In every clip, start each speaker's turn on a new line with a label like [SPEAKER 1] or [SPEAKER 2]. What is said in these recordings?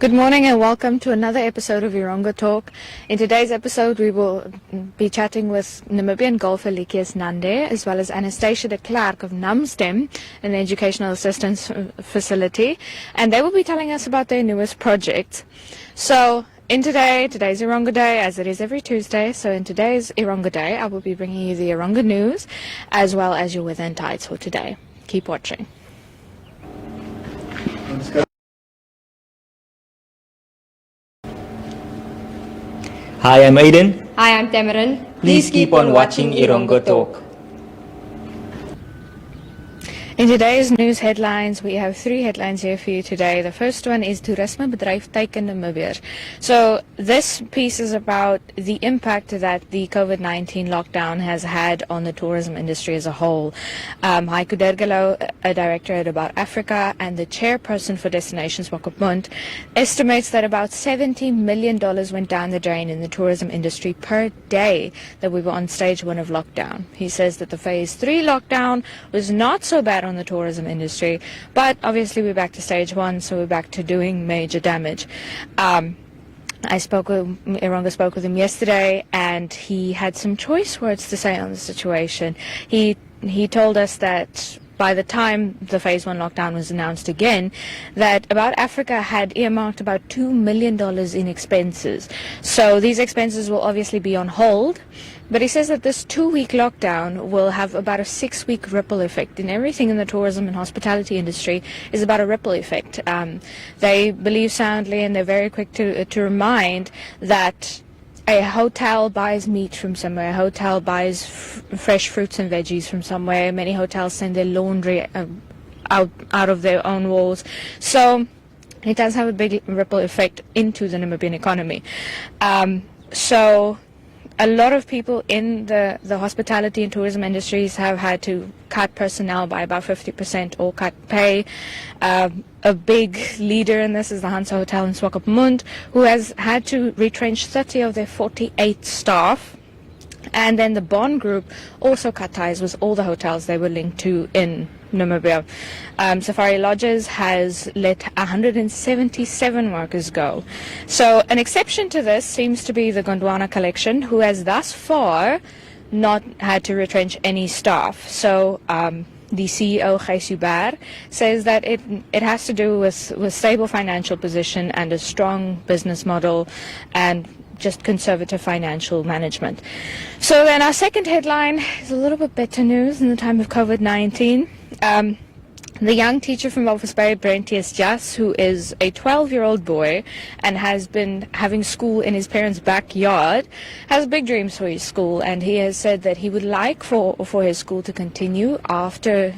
[SPEAKER 1] Good morning and welcome to another episode of Erongo Talk. In today's episode, we will be chatting with Namibian golfer Likius Nande, as well as Anastasia de Klerk of NamSTEM, an educational assistance facility, and they will be telling us about their newest project. So, today's Erongo Day, as it is every Tuesday. So in today's Erongo Day, I will be bringing you the Erongo news, as well as your weather and tides for today. Keep watching.
[SPEAKER 2] Hi, I'm Aiden.
[SPEAKER 3] Hi, I'm Tamarin.
[SPEAKER 2] Please keep on watching Erongo Talk.
[SPEAKER 1] In today's news headlines, we have three headlines here for you today. The first one is Toerisme bedryf teiken Namibiërs. So this piece is about the impact that the COVID-19 lockdown has had on the tourism industry as a whole. Heiko Dergelo, a director at About Africa and the chairperson for Destinations Swakopmund, estimates that about $70 million went down the drain in the tourism industry per day that we were on stage 1 of lockdown. He says that the phase 3 lockdown was not so bad on the tourism industry, but obviously we're back to stage 1, so we're back to doing major damage. Erongo spoke with him yesterday, and he had some choice words to say on the situation. He told us that by the time the phase 1 lockdown was announced again, that About Africa had earmarked about $2 million in expenses. So these expenses will obviously be on hold. But he says that this 2-week lockdown will have about a 6-week ripple effect. And everything in the tourism and hospitality industry is about a ripple effect. They believe soundly, and they're very quick to remind that a hotel buys meat from somewhere, a hotel buys fresh fruits and veggies from somewhere. Many hotels send their laundry out of their own walls. So it does have a big ripple effect into the Namibian economy. So a lot of people in the hospitality and tourism industries have had to cut personnel by about 50% or cut pay. A big leader in this is the Hansa Hotel in Swakopmund, who has had to retrench 30 of their 48 staff. And then the Bond Group also cut ties with all the hotels they were linked to in Namibia. Safari Lodges has let 177 workers go. So an exception to this seems to be the Gondwana Collection, who has thus far not had to retrench any staff. So the CEO, Gijs Hubert, says that it has to do with stable financial position and a strong business model and just conservative financial management. So then our second headline is a little bit better news in the time of COVID-19. The young teacher from Walvis Bay, Jas, who is a 12-year-old boy and has been having school in his parents' backyard, has big dreams for his school, and he has said that he would like for his school to continue after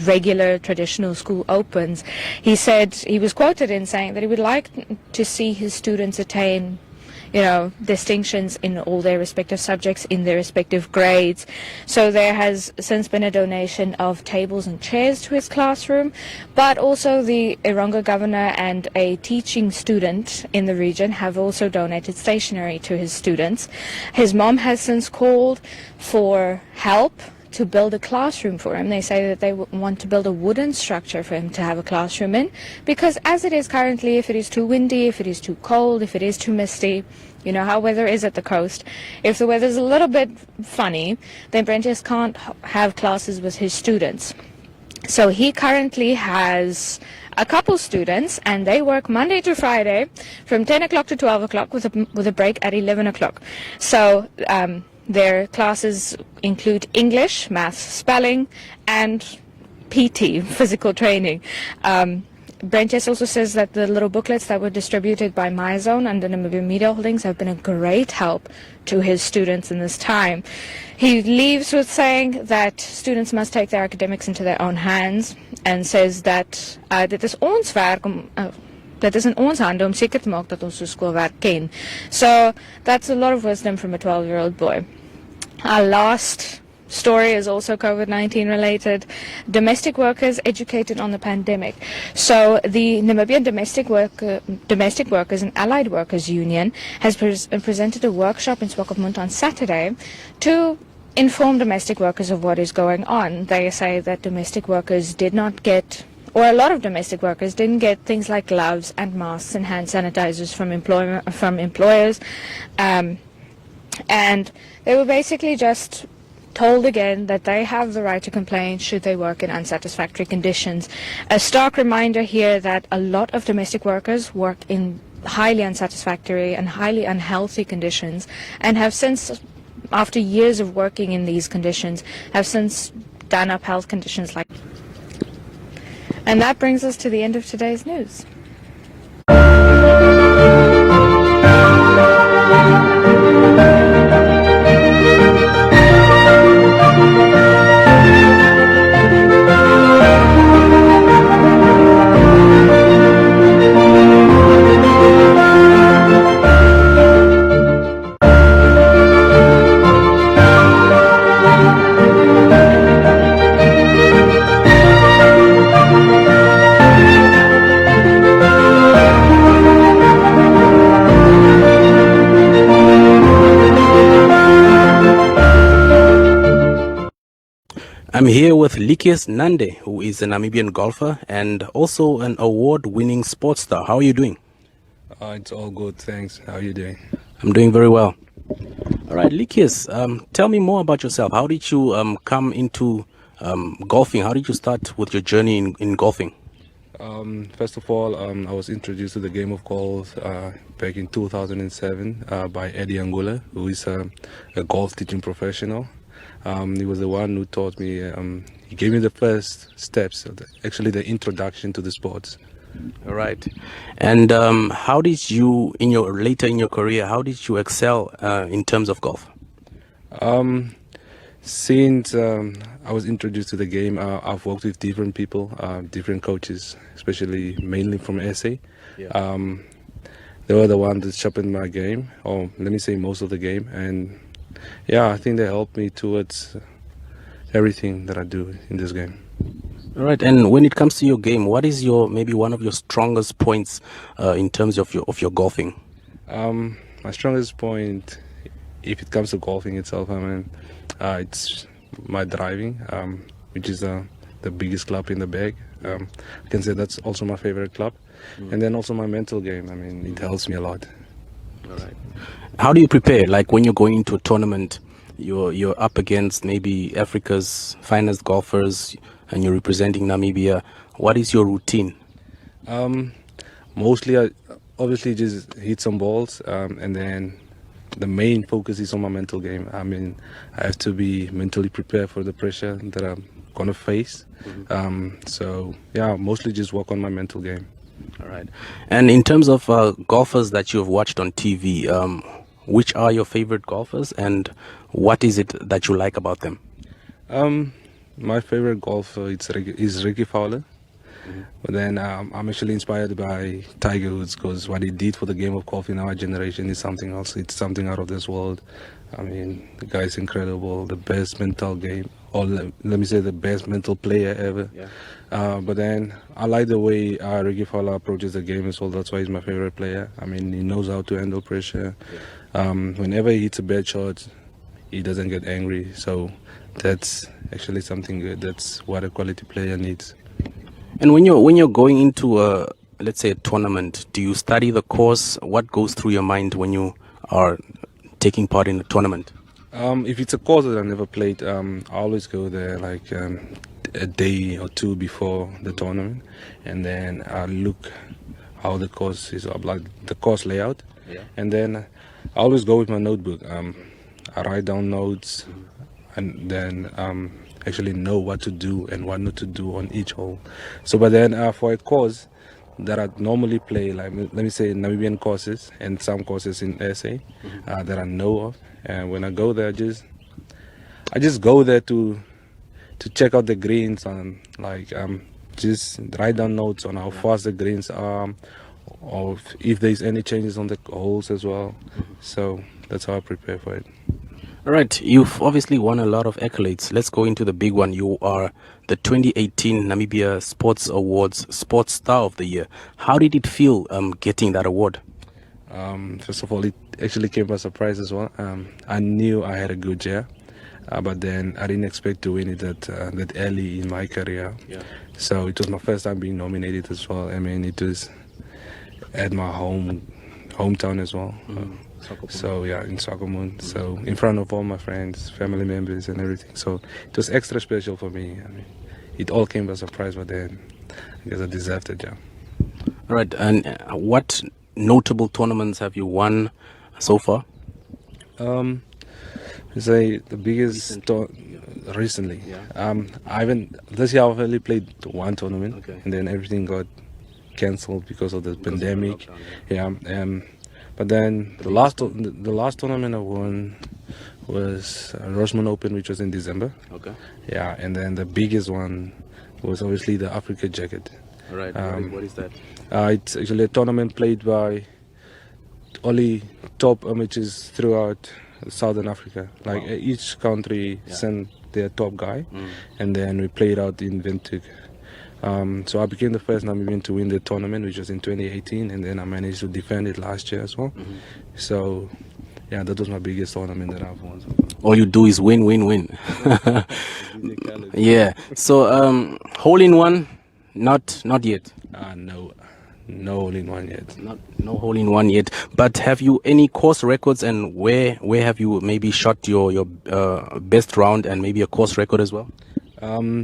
[SPEAKER 1] regular traditional school opens. He said, he was quoted in saying that he would like to see his students attain distinctions in all their respective subjects in their respective grades. So there has since been a donation of tables and chairs to his classroom, but also the Erongo governor and a teaching student in the region have also donated stationery to his students. His mom has since called for help to build a classroom for him. They say that they want to build a wooden structure for him to have a classroom in, because as it is currently, if it is too windy, if it is too cold, if it is too misty, you know how weather is at the coast, if the weather is a little bit funny, then Brentius can't have classes with his students. So he currently has a couple students, and they work Monday to Friday from 10 o'clock to 12 o'clock with a break at 11 o'clock. So their classes include English, maths, spelling, and PT, physical training. Brentius also says that the little booklets that were distributed by MyZone and the Namibian Media Holdings have been a great help to his students in this time. He leaves with saying that students must take their academics into their own hands, and says that dit is ons werk om dit is in ons hande om seker te maak dat ons ons skoolwerk ken. So that's a lot of wisdom from a 12-year-old boy. Our last story is also COVID-19 related. Domestic workers educated on the pandemic. So the Namibian Domestic Workers and Allied Workers Union has presented a workshop in Swakopmund on Saturday to inform domestic workers of what is going on. They say that domestic workers did not get or a lot of domestic workers didn't get things like gloves and masks and hand sanitizers from employers, and they were basically just told again that they have the right to complain should they work in unsatisfactory conditions. A stark reminder here that a lot of domestic workers work in highly unsatisfactory and highly unhealthy conditions, and have since, after years of working in these conditions, have since done up health conditions like. And that brings us to the end of today's news.
[SPEAKER 3] I'm here with Likius Nande, who is a Namibian golfer and also an award-winning sports star. How are you doing?
[SPEAKER 4] It's all good, thanks. How are you doing?
[SPEAKER 3] I'm doing very well. All right, Likius, tell me more about yourself. How did you come into golfing? How did you start with your journey in golfing?
[SPEAKER 4] First of all, I was introduced to the game of golf back in 2007 by Eddie Angola, who is a golf teaching professional. He was the one who taught me, he gave me the first steps, actually the introduction to the sports.
[SPEAKER 3] All right. And how did you, later in your career, how did you excel in terms of golf?
[SPEAKER 4] Since I was introduced to the game, I've worked with different people, different coaches, especially mainly from SA.
[SPEAKER 3] Yeah.
[SPEAKER 4] They were the ones that sharpened my game, or let me say most of the game. And yeah, I think they helped me towards everything that I do in this game.
[SPEAKER 3] All right. And when it comes to your game, what is maybe one of your strongest points in terms of your golfing?
[SPEAKER 4] My strongest point, if it comes to golfing itself, I mean, it's my driving, which is the biggest club in the bag. I can say that's also my favorite club. And then also my mental game. I mean, it helps me a lot.
[SPEAKER 3] All right. How do you prepare? Like when you're going into a tournament, you're up against maybe Africa's finest golfers, and you're representing Namibia. What is your routine?
[SPEAKER 4] Mostly, I obviously just hit some balls, and then the main focus is on my mental game. I mean, I have to be mentally prepared for the pressure that I'm gonna face. So yeah, mostly just work on my mental game.
[SPEAKER 3] All right. And in terms of golfers that you've watched on TV, which are your favorite golfers, and what is it that you like about them?
[SPEAKER 4] My favorite golfer is Ricky Fowler. But then I'm actually inspired by Tiger Woods, because what he did for the game of golf in our generation is something else. It's something out of this world. I mean, the guy's incredible, the best mental game, or let me say the best mental player ever. Yeah. But then I like the way Ricky Fowler approaches the game as well. That's why he's my favorite player. I mean, he knows how to handle pressure. Yeah. Whenever he hits a bad shot, he doesn't get angry. So that's actually something good. That's what a quality player needs.
[SPEAKER 3] And when you're going into let's say a tournament, do you study the course? What goes through your mind when you are taking part in a tournament?
[SPEAKER 4] If it's a course that I never played, I always go there like a day or two before the tournament, and then I look how the course is, like the course layout. Yeah. And then I always go with my notebook. I write down notes, and then actually know what to do and what not to do on each hole. So but then for a course that I normally play, like let me say Namibian courses and some courses in SA that I know of, and when I go there, I just go there to check out the greens, and like just write down notes on how fast the greens are, or if there's any changes on the holes as well. So that's how I prepare for it.
[SPEAKER 3] All right, you've obviously won a lot of accolades. Let's go into the big one. You are the 2018 Namibia Sports Awards Sports Star of the Year. How did it feel getting that award?
[SPEAKER 4] First of all, it actually came as a surprise as well. I knew I had a good year. but then I didn't expect to win it that early in my career.
[SPEAKER 3] Yeah.
[SPEAKER 4] So it was my first time being nominated as well. I mean, it was at my hometown as well. So yeah, in Soccermoon. So in front of all my friends, family members, and everything. So it was extra special for me. I mean, it all came as a surprise, but then I guess I deserved it. Yeah.
[SPEAKER 3] All right. And what notable tournaments have you won so far?
[SPEAKER 4] Say the biggest recently. This year I've only played one tournament,
[SPEAKER 3] Okay.
[SPEAKER 4] and then everything got cancelled because of the pandemic.
[SPEAKER 3] lockdown,
[SPEAKER 4] But then the last tournament I won was Rosman Open, which was in December.
[SPEAKER 3] Okay.
[SPEAKER 4] Yeah, and then the biggest one was obviously the Africa Jacket.
[SPEAKER 3] All right. What is that?
[SPEAKER 4] It's actually a tournament played by only top amateurs throughout Southern Africa. Like each country sent their top guy, and then we played out in Windhoek. So I became the first Namibian to win the tournament, which was in 2018, and then I managed to defend it last year as well. So yeah, that was my biggest tournament that I've won so far.
[SPEAKER 3] All you do is win, win, win. Yeah. So hole in one, not yet.
[SPEAKER 4] No hole in one yet.
[SPEAKER 3] No hole in one yet. But have you any course records, and where have you maybe shot your best round and maybe a course record as well?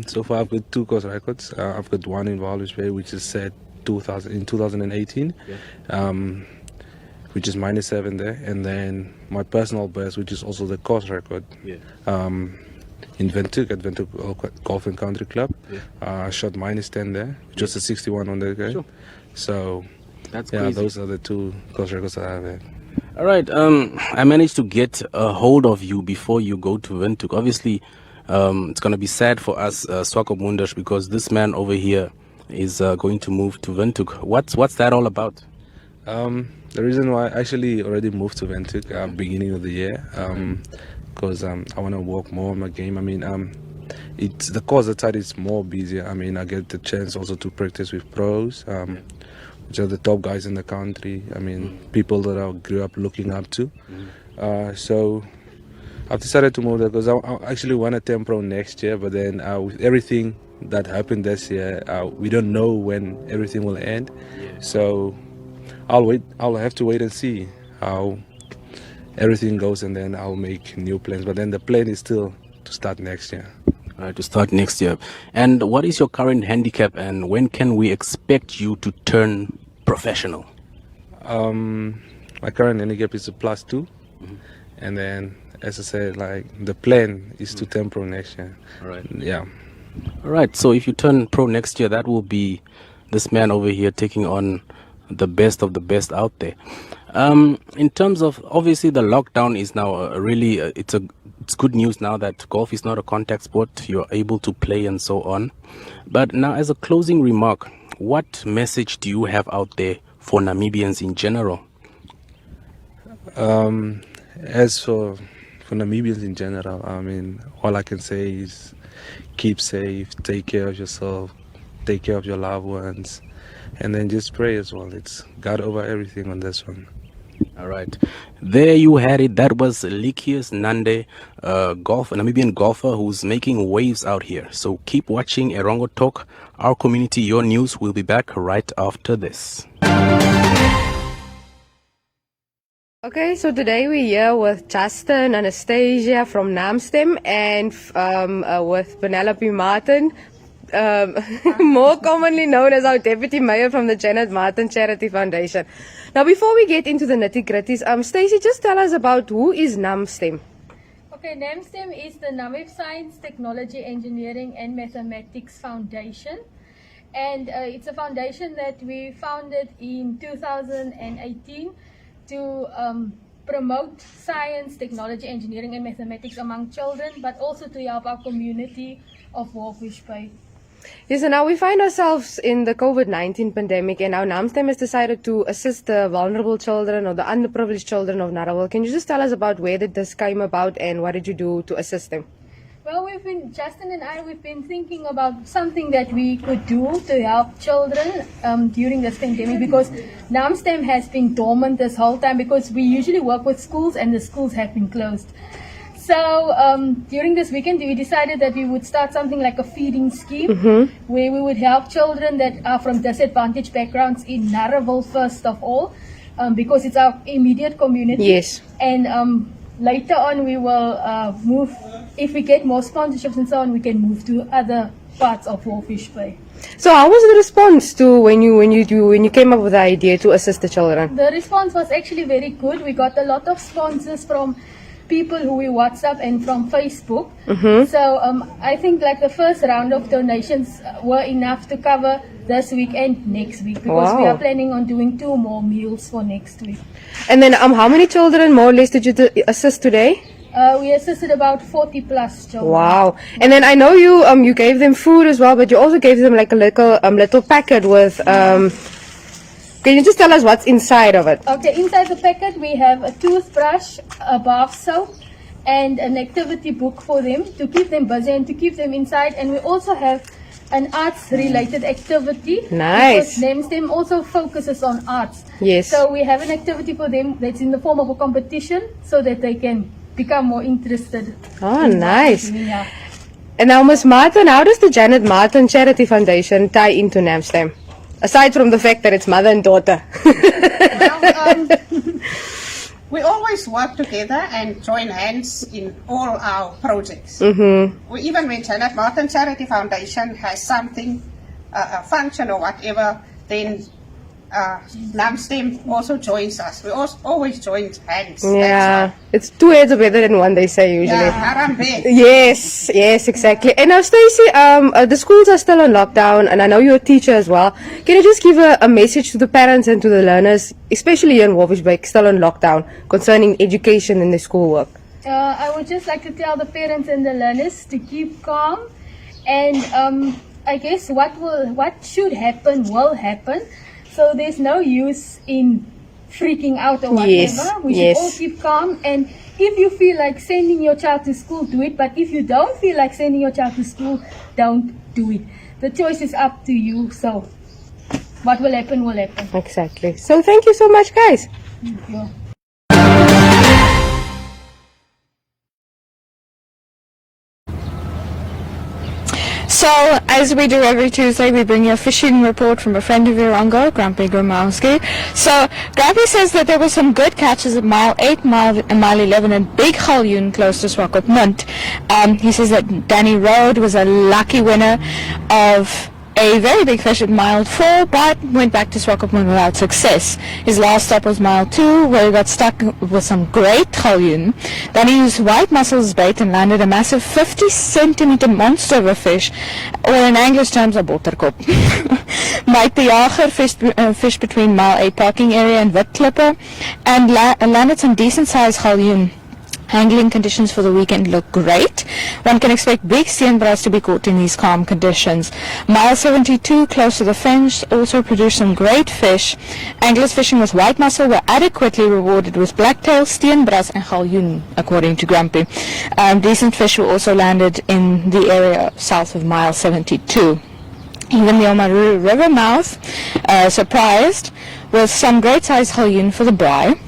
[SPEAKER 4] So far I've got 2 course records. I've got one in Walvis Bay, which is set in 2018, which is -7 there, and then my personal best, which is also the course record, in Windhoek at Windhoek Golf and Country Club. I shot -10 there, which was a 61 on that guy.
[SPEAKER 3] Sure.
[SPEAKER 4] So
[SPEAKER 3] That's
[SPEAKER 4] yeah,
[SPEAKER 3] crazy.
[SPEAKER 4] those are the 2 course records that I have had.
[SPEAKER 3] All right. I managed to get a hold of you before you go to Windhoek. Obviously, it's going to be sad for us Swakopmunders, because this man over here is going to move to Windhoek. What's that all about?
[SPEAKER 4] The reason why I actually already moved to Windhoek beginning of the year, because I want to work more on my game. I mean, it's the course outside is more busier. I mean, I get the chance also to practice with pros, which are the top guys in the country. I mean, people that I grew up looking up to. So I've decided to move there because I actually want to turn pro next year, but then with everything that happened this year, we don't know when everything will end. So I'll have to wait and see how everything goes, and then I'll make new plans. But then the plan is still to start next year.
[SPEAKER 3] All right, to start next year. And what is your current handicap, and when can we expect you to turn professional?
[SPEAKER 4] My current handicap is a +2, and then, as I said, like the plan is to turn pro next year.
[SPEAKER 3] All right.
[SPEAKER 4] Yeah.
[SPEAKER 3] All right. So if you turn pro next year, that will be this man over here taking on the best of the best out there. In terms of, obviously, the lockdown is now it's good news now that golf is not a contact sport. You're able to play and so on. But now, as a closing remark, what message do you have out there for Namibians in general?
[SPEAKER 4] As for Namibians in general, I mean, all I can say is keep safe, take care of yourself, take care of your loved ones, and then just pray as well. It's God over everything on this one.
[SPEAKER 3] All right. There you had it. That was Likius Nande, a Namibian golfer who's making waves out here. So keep watching Erongo Talk, our community, your news. We'll be back right after this.
[SPEAKER 5] Okay, so today we're here with Justin Anastasia from NamSTEM and with Penelope Martin, more commonly known as our Deputy Mayor from the Janet Martin Charity Foundation. Now, before we get into the nitty-gritties, Stacey, just tell us about who is NamSTEM.
[SPEAKER 6] Okay, NamSTEM is the Namib Science, Technology, Engineering and Mathematics Foundation. And it's a foundation that we founded in 2018 to promote science, technology, engineering and mathematics among children, but also to help our community of Walvis Bay.
[SPEAKER 5] Yes, and now we find ourselves in the COVID-19 pandemic, and our NamSTEM has decided to assist the vulnerable children or the underprivileged children of Narawal. Can you just tell us about where did this came about and what did you do to assist them?
[SPEAKER 6] Well, Justin and I, we've been thinking about something that we could do to help children during this pandemic, because NamSTEM has been dormant this whole time because we usually work with schools and the schools have been closed. So during this weekend, we decided that we would start something like a feeding scheme where we would help children that are from disadvantaged backgrounds in Narraville first of all, because it's our immediate community.
[SPEAKER 5] Yes.
[SPEAKER 6] And later on, we will move. If we get more sponsorships and so on, we can move to other parts of Walvis Bay.
[SPEAKER 5] So how was the response to when you came up with the idea to assist the children?
[SPEAKER 6] The response was actually very good. We got a lot of sponsors from people who we WhatsApp and from Facebook. So I think like the first round of donations were enough to cover this week and next week, because we
[SPEAKER 5] Wow.
[SPEAKER 6] are planning on doing 2 more meals for next week.
[SPEAKER 5] And then how many children more or less did you assist today?
[SPEAKER 6] We assisted about 40 plus children.
[SPEAKER 5] Wow. And then I know you gave them food as well, but you also gave them like a little packet with can you just tell us what's inside of it?
[SPEAKER 6] Okay, inside the packet we have a toothbrush, a bath soap, and an activity book for them to keep them busy and to keep them inside. And we also have an arts-related activity.
[SPEAKER 5] Nice.
[SPEAKER 6] Because NamSTEM also focuses on arts.
[SPEAKER 5] Yes.
[SPEAKER 6] So we have an activity for them that's in the form of a competition, so that they can become more interested.
[SPEAKER 5] Oh,
[SPEAKER 6] in
[SPEAKER 5] nice.
[SPEAKER 6] Yeah.
[SPEAKER 5] And now, Ms. Martin, how does the Janet Martin Charity Foundation tie into NamSTEM? Aside from the fact that it's mother and daughter.
[SPEAKER 7] Well, we always work together and join hands in all our projects. We, even when Janet Martin Charity Foundation has something, a function or whatever, then NamSTEM also joins us. We always join hands.
[SPEAKER 5] Yeah. It's 2 heads are better than one, they say usually.
[SPEAKER 7] Yeah, Harambe.
[SPEAKER 5] Yes, exactly. And now, Stacey, the schools are still on lockdown, and I know you're a teacher as well. Can you just give a message to the parents and to the learners, especially here in Walvis Bay, still on lockdown, concerning education and the schoolwork?
[SPEAKER 6] I would just like to tell the parents and the learners to keep calm, and I guess what should happen will happen. So there's no use in freaking out or whatever.
[SPEAKER 5] Yes,
[SPEAKER 6] We should all keep calm, and if you feel like sending your child to school, do it. But if you don't feel like sending your child to school, don't do it. The choice is up to you. So what will happen will happen.
[SPEAKER 5] Exactly. So thank you so much, guys.
[SPEAKER 6] Thank you.
[SPEAKER 1] So, as we do every Tuesday, we bring you a fishing report from a friend of Erongo, Grumpy Gromowski. So, Grumpy says that there were some good catches at mile 8, mile 11, and Big Galjoen close to Swakopmund. He says that Danny Road was a lucky winner of a very big fish at mile 4, but went back to Swakopmund without success. His last stop was mile 2, where he got stuck with some great galjoen. Then he used white mussel as bait and landed a massive 50-centimeter monster of a fish, or in English terms, a botterkop. Mike the Jager fished between mile 8 parking area and Witklipper, and landed some decent-sized galjoen. Angling conditions for the weekend look great. One can expect big steenbras to be caught in these calm conditions. Mile 72, close to the fence, also produced some great fish. Anglers fishing with white mussel were adequately rewarded with blacktail, steenbras and galjoen, according to Grumpy. Decent fish were also landed in the area south of mile 72. Even the Omaruru River mouth surprised with some great-sized galjoen for the braai.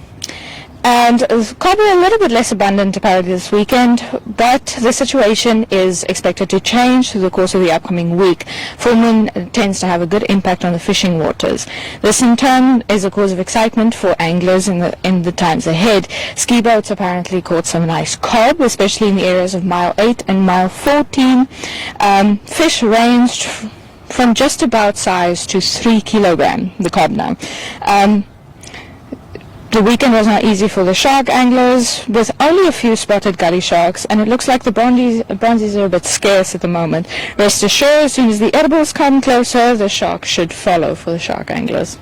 [SPEAKER 1] And cobber a little bit less abundant apparently this weekend, but the situation is expected to change through the course of the upcoming week. Full moon tends to have a good impact on the fishing waters. This in turn is a cause of excitement for anglers in the times ahead. Ski boats apparently caught some nice cob, especially in the areas of mile 8 and mile 14. Fish ranged from just about size to 3 kilogram, the cob now. The weekend was not easy for the shark anglers, with only a few spotted gully sharks, and it looks like the bronzies are a bit scarce at the moment. Rest assured, as soon as the edibles come closer, the sharks should follow for the shark anglers.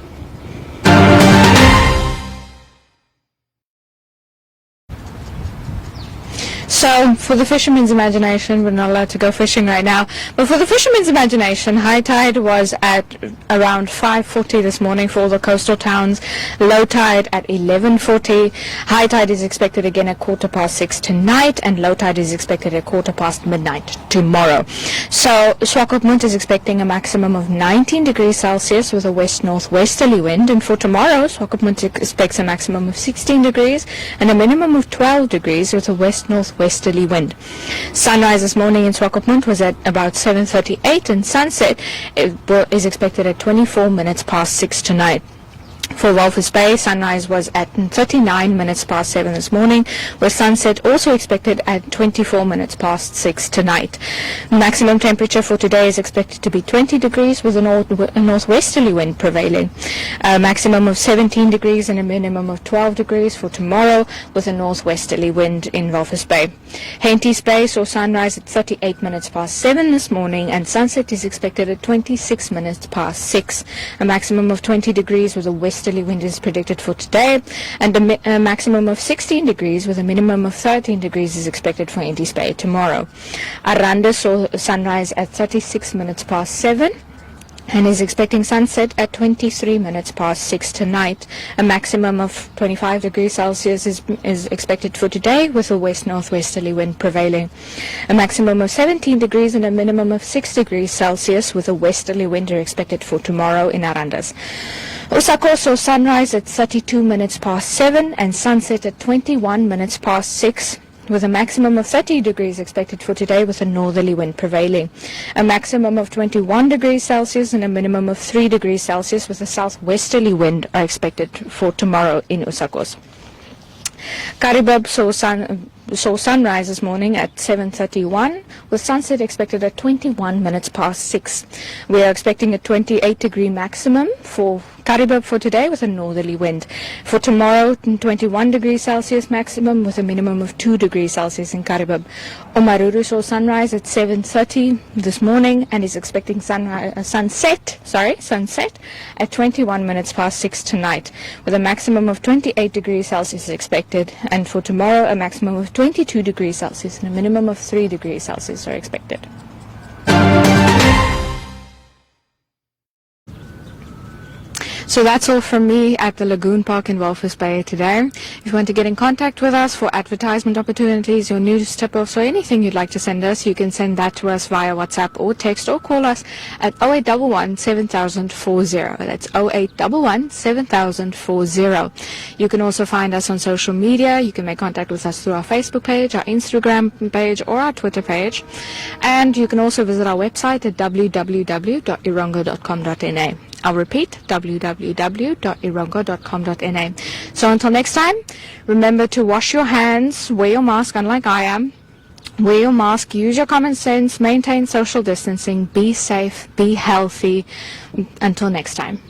[SPEAKER 1] So, for the fisherman's imagination, we're not allowed to go fishing right now, but for the fisherman's imagination, high tide was at around 5:40 this morning for all the coastal towns, low tide at 11:40, high tide is expected again at 6:15 tonight, and low tide is expected at 4:15 midnight tomorrow. So, Swakopmund is expecting a maximum of 19 degrees Celsius with a west-northwesterly wind, and for tomorrow, Swakopmund expects a maximum of 16 degrees and a minimum of 12 degrees with a west-northwesterly northwesterly wind. Sunrise this morning in Swakopmund was at about 7:38, and sunset is expected at 24 minutes past 6 tonight. For Walvis Bay, sunrise was at 39 minutes past 7 this morning, with sunset also expected at 24 minutes past 6 tonight. Maximum temperature for today is expected to be 20 degrees with a northwesterly wind prevailing. A maximum of 17 degrees and a minimum of 12 degrees for tomorrow with a northwesterly wind in Walvis Bay. Henties Bay saw sunrise at 38 minutes past 7 this morning, and sunset is expected at 26 minutes past 6. A maximum of 20 degrees with a westerly wind is predicted for today, and a maximum of 16 degrees with a minimum of 13 degrees is expected for Henties Bay tomorrow. Aranda saw sunrise at 36 minutes past 7 and is expecting sunset at 23 minutes past 6 tonight. A maximum of 25 degrees Celsius is expected for today with a west-northwesterly wind prevailing. A maximum of 17 degrees and a minimum of 6 degrees Celsius with a westerly wind are expected for tomorrow in Arandas. Osaka saw sunrise at 32 minutes past 7 and sunset at 21 minutes past 6. With a maximum of 30 degrees expected for today with a northerly wind prevailing. A maximum of 21 degrees Celsius and a minimum of 3 degrees Celsius with a southwesterly wind are expected for tomorrow in Usakos. Karibab saw sunrise this morning at 7:31 with sunset expected at 21 minutes past 6. We are expecting a 28 degree maximum for Karibab for today with a northerly wind. For tomorrow, 21 degrees Celsius maximum with a minimum of 2 degrees Celsius in Karibab. Omaruru saw sunrise at 7:30 this morning and is expecting sunset at 21 minutes past 6 tonight with a maximum of 28 degrees Celsius expected, and for tomorrow a maximum of 22 degrees Celsius and a minimum of 3 degrees Celsius are expected. So that's all from me at the Lagoon Park in Walvis Bay today. If you want to get in contact with us for advertisement opportunities, your news tip-offs, or anything you'd like to send us, you can send that to us via WhatsApp or text, or call us at 0811 7040. That's 0811 7040. You can also find us on social media. You can make contact with us through our Facebook page, our Instagram page, or our Twitter page. And you can also visit our website at www.erongo.com.na. I'll repeat, www.erongo.com.na. So until next time, remember to wash your hands, wear your mask, unlike I am. Wear your mask, use your common sense, maintain social distancing, be safe, be healthy. Until next time.